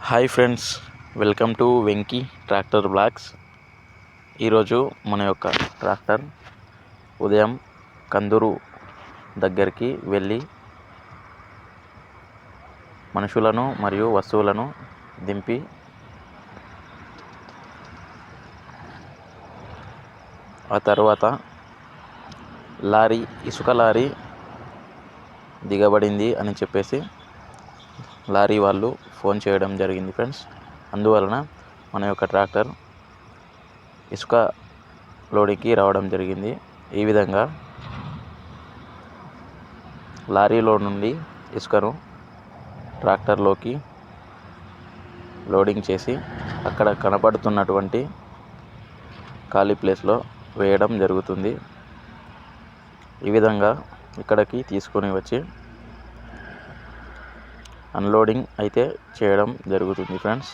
Hi friends, welcome to Venky tractor blogs. ఈరోజు మన యొక్క ట్రాక్టర్ ఉదయం కందూరు దగ్గరికి వెళ్ళి మనుషులను మరియు వస్తువులను దింపి ఆ తర్వాత ఇసుక లారీ దిగబడింది అని చెప్పేసి లారీ వాళ్ళు ఫోన్ చేయడం జరిగింది ఫ్రెండ్స్. అందువలన మన యొక్క ట్రాక్టర్ ఇసుక లోడింగ్కి రావడం జరిగింది. ఈ విధంగా లారీలో నుండి ఇసుకను ట్రాక్టర్లోకి లోడింగ్ చేసి అక్కడ కనపడుతున్నటువంటి ఖాళీ ప్లేస్లో వేయడం జరుగుతుంది. ఈ విధంగా ఇక్కడికి తీసుకొని వచ్చి అన్లోడింగ్ అయితే చేయడం జరుగుతుంది ఫ్రెండ్స్.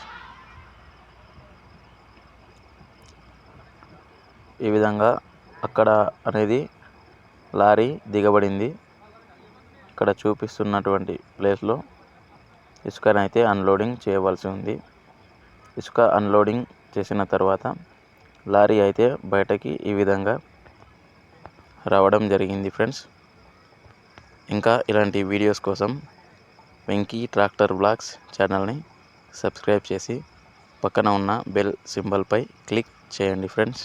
ఈ విధంగా అక్కడ అనేది లారీ దిగబడింది. ఇక్కడ చూపిస్తున్నటువంటి ప్లేస్లో ఇసుకనైతే అన్లోడింగ్ చేయవలసి ఉంది. ఇసుక అన్లోడింగ్ చేసిన తర్వాత లారీ అయితే బయటకి ఈ విధంగా రావడం జరిగింది ఫ్రెండ్స్. ఇంకా ఇలాంటి వీడియోస్ కోసం వెంకీ ట్రాక్టర్ బ్లాగ్స్ ఛానల్ని సబ్స్క్రైబ్ చేసి పక్కన ఉన్న బెల్ సింబల్పై క్లిక్ చేయండి ఫ్రెండ్స్.